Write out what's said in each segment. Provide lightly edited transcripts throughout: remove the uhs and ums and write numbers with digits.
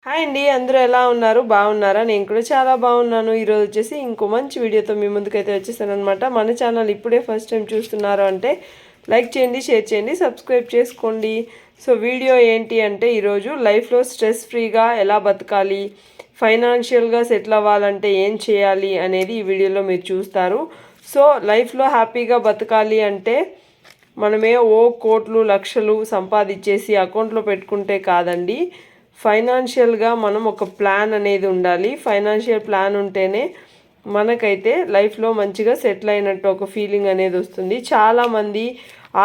Hi అండి, అందరూ ఎలా ఉన్నారు? బాగున్నారా? నేను కూడా చాలా బాగున్నాను. ఈరోజు వచ్చేసి ఇంకో మంచి వీడియోతో మీ ముందుకైతే వచ్చేసాను అనమాట. మన ఛానల్ ఇప్పుడే ఫస్ట్ టైం చూస్తున్నారు అంటే లైక్ చేయండి, షేర్ చేయండి, సబ్స్క్రైబ్ చేసుకోండి. సో వీడియో ఏంటి అంటే ఈరోజు లైఫ్లో స్ట్రెస్ ఫ్రీగా ఎలా బతకాలి, ఫైనాన్షియల్గా సెటిల్ అవ్వాలంటే ఏం చేయాలి అనేది ఈ వీడియోలో మీరు చూస్తారు. సో లైఫ్లో హ్యాపీగా బతకాలి అంటే మనమే కోట్లు లక్షలు సంపాదించేసి అకౌంట్లో పెట్టుకుంటే కాదండి. ఫైనాన్షియల్గా మనం ఒక ప్లాన్ అనేది ఉండాలి. ఫైనాన్షియల్ ప్లాన్ ఉంటేనే మనకైతే లైఫ్లో మంచిగా సెటిల్ అయినట్టు ఒక ఫీలింగ్ అనేది వస్తుంది. చాలామంది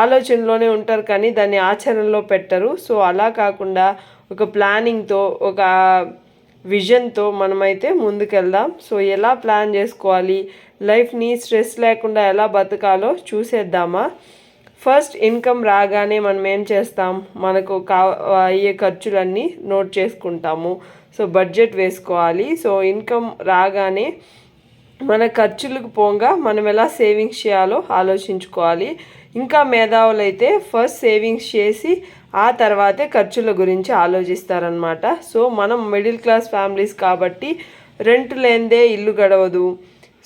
ఆలోచనలోనే ఉంటారు కానీ దాన్ని ఆచరణలో పెట్టరు. సో అలా కాకుండా ఒక ప్లానింగ్తో, ఒక విజన్తో మనమైతే ముందుకెళ్దాం. సో ఎలా ప్లాన్ చేసుకోవాలి, లైఫ్ని స్ట్రెస్ లేకుండా ఎలా బతకాలో చూసేద్దామా. ఫస్ట్ ఇన్కమ్ రాగానే మనం ఏం చేస్తాం, మనకు అయ్యే ఖర్చులన్నీ నోట్ చేసుకుంటాము. సో బడ్జెట్ వేసుకోవాలి. సో ఇన్కమ్ రాగానే మన ఖర్చులకు పోగా మనం ఎలా సేవింగ్స్ చేయాలో ఆలోచించుకోవాలి. ఇంకా మేధావులు అయితే ఫస్ట్ సేవింగ్స్ చేసి ఆ తర్వాతే ఖర్చుల గురించి ఆలోచిస్తారనమాట. సో మనం మిడిల్ క్లాస్ ఫ్యామిలీస్ కాబట్టి రెంట్ లేనిదే ఇల్లు గడవదు.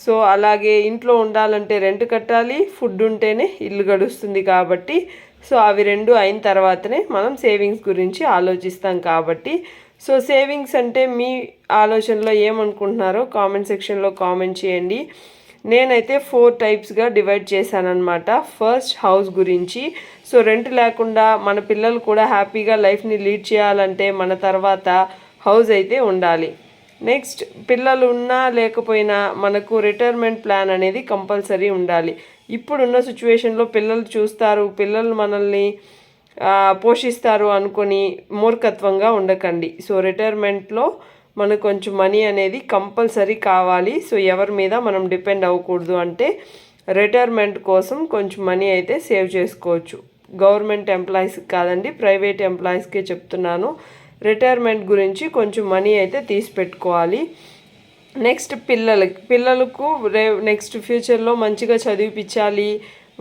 సో అలాగే ఇంట్లో ఉండాలంటే రెంట్ కట్టాలి, ఫుడ్ ఉంటేనే ఇల్లు గడుస్తుంది కాబట్టి సో అవి రెండు అయిన తర్వాతనే మనం సేవింగ్స్ గురించి ఆలోచిస్తాం కాబట్టి సో సేవింగ్స్ అంటే మీ ఆలోచనలో ఏమనుకుంటున్నారో కామెంట్ సెక్షన్లో కామెంట్ చేయండి. నేనైతే 4 టైప్స్గా డివైడ్ చేశానన్నమాట. ఫస్ట్ హౌస్ గురించి. సో రెంట్ లేకుండా మన పిల్లలు కూడా హ్యాపీగా లైఫ్ని లీడ్ చేయాలంటే మన తర్వాత హౌస్ అయితే ఉండాలి. నెక్స్ట్ పిల్లలు ఉన్నా లేకపోయినా మనకు రిటైర్మెంట్ ప్లాన్ అనేది కంపల్సరీ ఉండాలి. ఇప్పుడున్న సిచ్యువేషన్లో పిల్లలు చూస్తారు, పిల్లలు మనల్ని పోషిస్తారు అనుకొని మూర్ఖత్వంగా ఉండకండి. సో రిటైర్మెంట్లో మనకు కొంచెం మనీ అనేది కంపల్సరీ కావాలి. సో ఎవరి మీద మనం డిపెండ్ అవ్వకూడదు. అంటే రిటైర్మెంట్ కోసం కొంచెం మనీ అయితే సేవ్ చేసుకోవచ్చు. గవర్నమెంట్ ఎంప్లాయీస్కి కాదండి, ప్రైవేట్ ఎంప్లాయీస్కే చెప్తున్నాను. రిటైర్మెంట్ గురించి కొంచెం మనీ అయితే తీసి పెట్టుకోవాలి. నెక్స్ట్ పిల్లలకు నెక్స్ట్ ఫ్యూచర్లో మంచిగా చదివిపించాలి,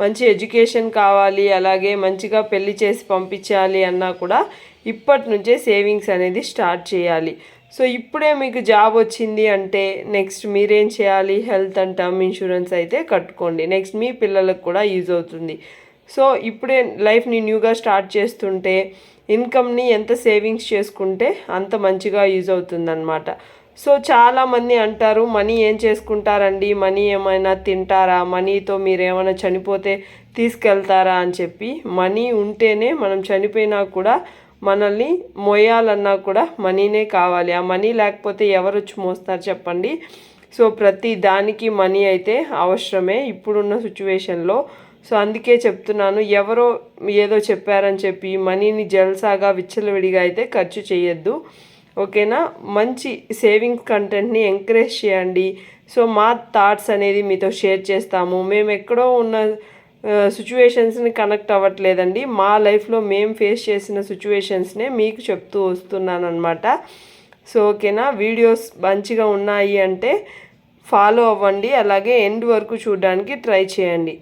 మంచి ఎడ్యుకేషన్ కావాలి, అలాగే మంచిగా పెళ్లి చేసి పంపించాలి అన్నా కూడా ఇప్పటి నుంచే సేవింగ్స్ అనేది స్టార్ట్ చేయాలి. సో ఇప్పుడే మీకు జాబ్ వచ్చింది అంటే నెక్స్ట్ మీరేం చేయాలి, హెల్త్ అండ్ టర్మ్ ఇన్సూరెన్స్ అయితే కట్టుకోండి. నెక్స్ట్ మీ పిల్లలకు కూడా యూజ్ అవుతుంది. సో ఇప్పుడే లైఫ్ని న్యూగా స్టార్ట్ చేస్తుంటే ఇన్కమ్ని ఎంత సేవింగ్స్ చేసుకుంటే అంత మంచిగా యూజ్ అవుతుందన్నమాట. సో చాలామంది అంటారు, మనీ ఏం చేసుకుంటారండి, మనీ ఏమైనా తింటారా, మనీతో మీరు ఏమైనా చనిపోతే తీసుకెళ్తారా అని చెప్పి. మనీ ఉంటేనే మనం చనిపోయినా కూడా మనల్ని మోయాలన్నా కూడా మనీనే కావాలి. ఆ మనీ లేకపోతే ఎవరు వచ్చి మోస్తారు చెప్పండి. సో ప్రతి దానికి మనీ అయితే అవసరమే ఇప్పుడున్న సిచ్యువేషన్లో. సో అందుకే చెప్తున్నాను, ఎవరో ఏదో చెప్పారని చెప్పి మనీని జల్సాగా విచ్చలవిడిగా అయితే ఖర్చు చేయొద్దు. ఓకేనా. మంచి సేవింగ్స్ కంటెంట్ని ఎంకరేజ్ చేయండి. సో మా థాట్స్ అనేది మీతో షేర్ చేస్తాము. మేము ఎక్కడో ఉన్న సిచ్యువేషన్స్ని కనెక్ట్ అవ్వట్లేదండి. మా లైఫ్లో మేము ఫేస్ చేసిన సిచ్యువేషన్స్నే మీకు చెప్తూ వస్తున్నాను అనమాట. సో ఓకేనా. వీడియోస్ మంచిగా ఉన్నాయి అంటే ఫాలో అవ్వండి, అలాగే ఎండ్ వరకు చూడడానికి ట్రై చేయండి.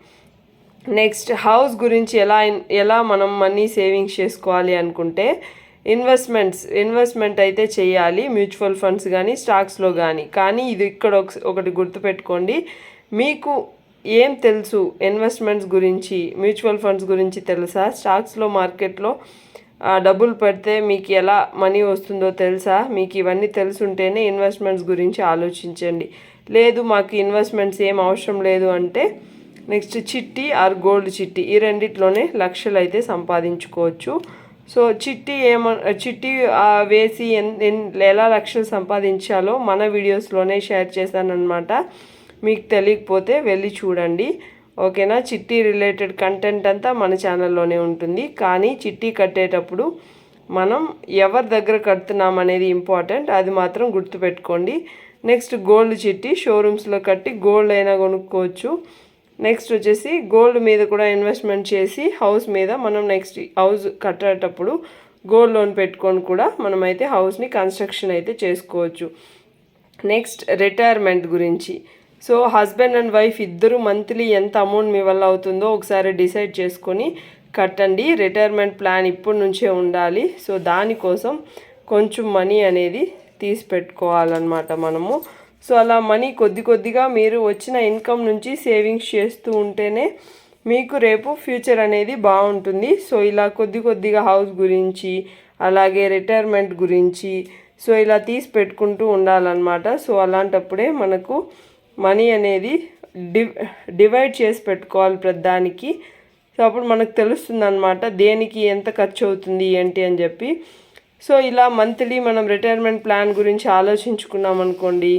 నెక్స్ట్ హౌస్ గురించి ఎలా మనం మనీ సేవింగ్స్ చేసుకోవాలి అనుకుంటే ఇన్వెస్ట్మెంట్ అయితే చేయాలి, మ్యూచువల్ ఫండ్స్ కానీ స్టాక్స్లో కానీ ఇది ఇక్కడ ఒకటి గుర్తుపెట్టుకోండి. మీకు ఏం తెలుసు ఇన్వెస్ట్మెంట్స్ గురించి, మ్యూచువల్ ఫండ్స్ గురించి తెలుసా, స్టాక్స్లో మార్కెట్లో డబ్బులు పెడితే మీకు ఎలా మనీ వస్తుందో తెలుసా, మీకు ఇవన్నీ తెలుసుంటేనే ఇన్వెస్ట్మెంట్స్ గురించి ఆలోచించండి. లేదు మాకు ఇన్వెస్ట్మెంట్స్ ఏం అవసరం లేదు అంటే నెక్స్ట్ చిట్టి ఆర్ గోల్డ్ చిట్టి, ఈ రెండిట్లోనే లక్షలు అయితే సంపాదించుకోవచ్చు. సో చిట్టి వేసి ఎలా లక్షలు సంపాదించాలో మన వీడియోస్లోనే షేర్ చేశానన్నమాట. మీకు తెలియకపోతే వెళ్ళి చూడండి. ఓకేనా. చిట్టి రిలేటెడ్ కంటెంట్ అంతా మన ఛానల్లోనే ఉంటుంది. కానీ చిట్టి కట్టేటప్పుడు మనం ఎవరి దగ్గర కడుతున్నాం అనేది ఇంపార్టెంట్, అది మాత్రం గుర్తుపెట్టుకోండి. నెక్స్ట్ గోల్డ్ చిట్టి షోరూమ్స్లో కట్టి గోల్డ్ అయినా కొనుక్కోవచ్చు. నెక్స్ట్ వచ్చేసి గోల్డ్ మీద కూడా ఇన్వెస్ట్మెంట్ చేసి హౌస్ మీద మనం నెక్స్ట్ హౌస్ కట్టేటప్పుడు గోల్డ్ లోన్ పెట్టుకొని కూడా మనమైతే హౌస్ని కన్స్ట్రక్షన్ అయితే చేసుకోవచ్చు. నెక్స్ట్ రిటైర్మెంట్ గురించి. సో హస్బెండ్ అండ్ వైఫ్ ఇద్దరు మంత్లీ ఎంత అమౌంట్ మీ వల్ల అవుతుందో ఒకసారి డిసైడ్ చేసుకొని కట్టండి. రిటైర్మెంట్ ప్లాన్ ఇప్పటి నుంచే ఉండాలి. సో దానికోసం కొంచెం మనీ అనేది తీసి పెట్టుకోవాలన్నమాట మనము. సో అలా మనీ కొద్దిగా మీరు వచ్చిన ఇన్కమ్ నుంచి సేవింగ్స్ చేస్తూ ఉంటేనే మీకు రేపు ఫ్యూచర్ అనేది బాగుంటుంది. సో ఇలా కొద్దిగా హౌస్ గురించి అలాగే రిటైర్మెంట్ గురించి సో ఇలా తీసి పెట్టుకుంటూ ఉండాలన్నమాట. సో అలాంటప్పుడే మనకు మనీ అనేది డివైడ్ చేసి పెట్టుకోవాలి ప్రతిదానికి. సో అప్పుడు మనకు తెలుస్తుంది అన్నమాట దేనికి ఎంత ఖర్చు అవుతుంది ఏంటి అని చెప్పి. సో ఇలా మంత్లీ మనం రిటైర్మెంట్ ప్లాన్ గురించి ఆలోచించుకున్నాం అనుకోండి,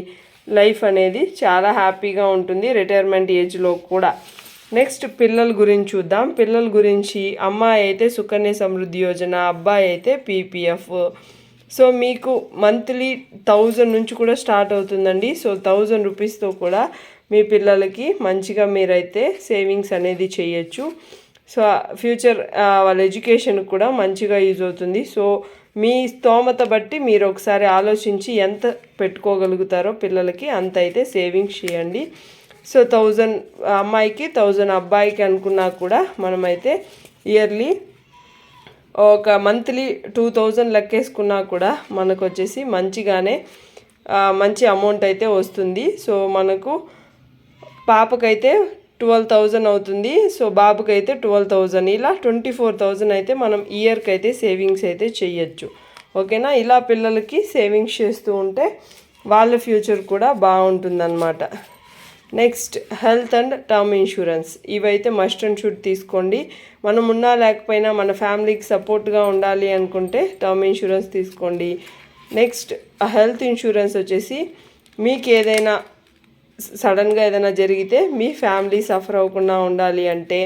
లైఫ్ అనేది చాలా హ్యాపీగా ఉంటుంది రిటైర్మెంట్ ఏజ్లో కూడా. నెక్స్ట్ పిల్లల గురించి చూద్దాం. పిల్లల గురించి అమ్మాయి అయితే సుకన్య సమృద్ధి యోజన, అబ్బాయి అయితే పీపీఎఫ్. సో మీకు మంత్లీ 1000 నుంచి కూడా స్టార్ట్ అవుతుందండి. సో 1000 రూపీస్తో కూడా మీ పిల్లలకి మంచిగా మీరైతే సేవింగ్స్ అనేది చేయొచ్చు. సో ఫ్యూచర్ వాళ్ళ ఎడ్యుకేషన్ కూడా మంచిగా యూజ్ అవుతుంది. సో మీ స్తోమత బట్టి మీరు ఒకసారి ఆలోచించి ఎంత పెట్టుకోగలుగుతారో పిల్లలకి అంత అయితే సేవింగ్స్ చేయండి. సో 1000 అమ్మాయికి 1000 అబ్బాయికి అనుకున్నా కూడా మనమైతే ఇయర్లీ ఒక మంత్లీ 2000 లెక్కేసుకున్నా కూడా మనకు వచ్చేసి మంచిగానే మంచి అమౌంట్ అయితే వస్తుంది. సో మనకు పాపకైతే 12,000 అవుతుంది. సో బాబుకైతే 12,000, ఇలా 24,000 అయితే మనం ఇయర్కి అయితే సేవింగ్స్ అయితే చేయొచ్చు. ఓకేనా? ఇలా పిల్లలకి సేవింగ్స్ చేస్తూ ఉంటే వాళ్ళ ఫ్యూచర్ కూడా బాగుంటుందన్నమాట. Next health and term insurance. ఇవైతే మస్ట్ అండ్ షుడ్ తీసుకోండి. మనం ఉన్నా లేకపోయినా మన ఫ్యామిలీకి సపోర్ట్గా ఉండాలి అనుకుంటే టర్మ్ ఇన్సూరెన్స్ తీసుకోండి. నెక్స్ట్ హెల్త్ ఇన్సూరెన్స్ వచ్చేసి మీకు ఏదైనా సడన్గా ఏదైనా జరిగితే మీ ఫ్యామిలీ సఫర్ అవ్వకుండా ఉండాలి అంటే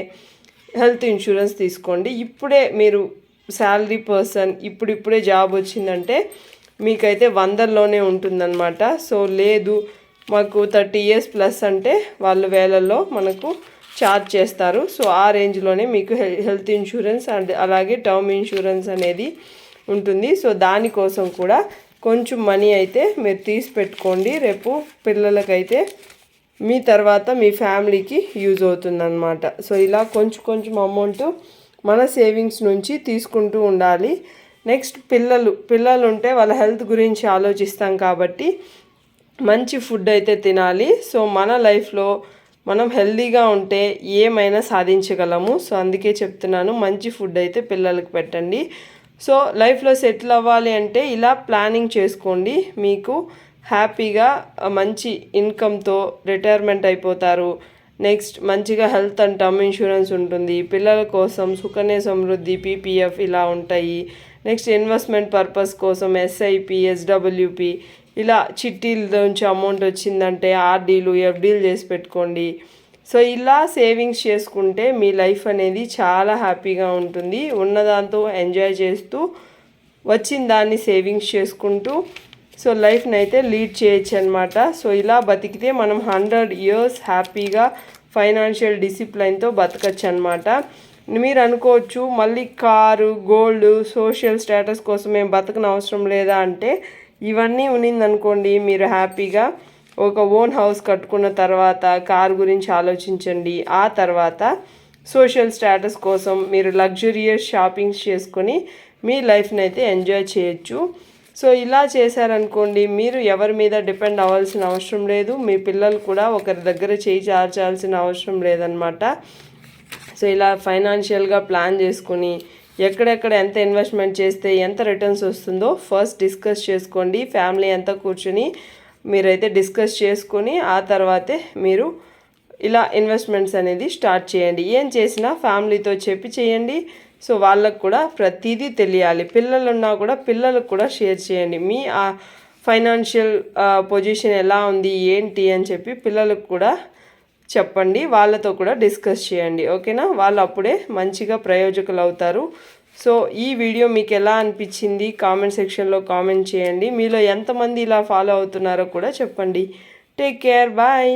హెల్త్ ఇన్సూరెన్స్ తీసుకోండి. ఇప్పుడే మీరు శాలరీ పర్సన్ ఇప్పుడే జాబ్ వచ్చిందంటే మీకైతే 100లోనే ఉంటుందన్నమాట. సో లేదు మాకు 30 years ప్లస్ అంటే వాళ్ళు వేలల్లో మనకు ఛార్జ్ చేస్తారు. సో ఆ రేంజ్లోనే మీకు హెల్త్ ఇన్సూరెన్స్ అండ్ అలాగే టర్మ్ ఇన్సూరెన్స్ అనేది ఉంటుంది. సో దానికోసం కూడా కొంచెం మనీ అయితే మీరు తీసి పెట్టుకోండి. రేపు పిల్లలకైతే మీ తర్వాత మీ ఫ్యామిలీకి యూజ్ అవుతుందన్నమాట. సో ఇలా కొంచెం అమౌంట్ మన సేవింగ్స్ నుంచి తీసుకుంటూ ఉండాలి. నెక్స్ట్ పిల్లలు ఉంటే వాళ్ళ హెల్త్ గురించి ఆలోచిస్తాం కాబట్టి మంచి ఫుడ్ అయితే తినాలి. సో మన లైఫ్లో మనం హెల్తీగా ఉంటే ఏమైనా సాధించగలము. సో అందుకే చెప్తున్నాను, మంచి ఫుడ్ అయితే పిల్లలకి పెట్టండి. సో లైఫ్లో సెటిల్ అవ్వాలి అంటే ఇలా ప్లానింగ్ చేసుకోండి. మీకు హ్యాపీగా మంచి ఇన్కమ్తో రిటైర్మెంట్ అయిపోతారు. నెక్స్ట్ మంచిగా హెల్త్ అండ్ టర్మ్ ఇన్సూరెన్స్ ఉంటుంది. పిల్లల కోసం సుకన్య సమృద్ధి, పీపీఎఫ్ ఇలా ఉంటాయి. నెక్స్ట్ ఇన్వెస్ట్మెంట్ పర్పస్ కోసం ఎస్ఐపి, ఎస్డబ్ల్యూపి ఇలా చిట్టీల నుంచి అమౌంట్ వచ్చిందంటే ఆర్డీలు, ఎఫ్డీలు చేసి పెట్టుకోండి. సో ఇలా సేవింగ్స్ చేసుకుంటే మీ లైఫ్ అనేది చాలా హ్యాపీగా ఉంటుంది. ఉన్నదాంతో ఎంజాయ్ చేస్తూ వచ్చిన దాన్ని సేవింగ్స్ చేసుకుంటూ సో లైఫ్ని అయితే లీడ్ చేయొచ్చు అనమాట. సో ఇలా బతికితే మనం 100 years హ్యాపీగా ఫైనాన్షియల్ డిసిప్లైన్తో బతకచ్చు అనమాట. మీరు అనుకోవచ్చు మళ్ళీ కారు, గోల్డ్, సోషల్ స్టేటస్ కోసం మేము బతకన అవసరం లేదా అంటే, ఇవన్నీ ఉన్నిందనుకోండి మీరు హ్యాపీగా ఒక ఓన్ హౌస్ కట్టుకున్న తర్వాత కారు గురించి ఆలోచించండి. ఆ తర్వాత సోషల్ స్టేటస్ కోసం మీరు లగ్జరియస్ షాపింగ్స్ చేసుకొని మీ లైఫ్ని అయితే ఎంజాయ్ చేయొచ్చు. సో ఇలా చేశారనుకోండి మీరు ఎవరి మీద డిపెండ్ అవ్వాల్సిన అవసరం లేదు. మీ పిల్లలు కూడా ఒకరి దగ్గర చేయి చార్చాల్సిన అవసరం లేదనమాట. సో ఇలా ఫైనాన్షియల్గా ప్లాన్ చేసుకొని ఎక్కడెక్కడ ఎంత ఇన్వెస్ట్మెంట్ చేస్తే ఎంత రిటర్న్స్ వస్తుందో ఫస్ట్ డిస్కస్ చేసుకోండి. ఫ్యామిలీ అంతా కూర్చొని మీరైతే డిస్కస్ చేసుకొని ఆ తర్వాతే మీరు ఇలా ఇన్వెస్ట్మెంట్స్ అనేది స్టార్ట్ చేయండి. ఏం చేసినా ఫ్యామిలీతో చెప్పి చేయండి. సో వాళ్ళకు కూడా ప్రతిదీ తెలియాలి. పిల్లలు ఉన్నా కూడా పిల్లలకు కూడా షేర్ చేయండి. మీ ఆ ఫైనాన్షియల్ పొజిషన్ ఎలా ఉంది ఏంటి అని చెప్పి పిల్లలకు కూడా చెప్పండి. వాళ్ళతో కూడా డిస్కస్ చేయండి. ఓకేనా? వాళ్ళు అప్పుడే మంచిగా ప్రయోజకులు అవుతారు. సో ఈ వీడియో మీకు ఎలా అనిపించింది కామెంట్ సెక్షన్లో కామెంట్ చేయండి. మీలో ఎంతమంది ఇలా ఫాలో అవుతున్నారో కూడా చెప్పండి. Take care, bye.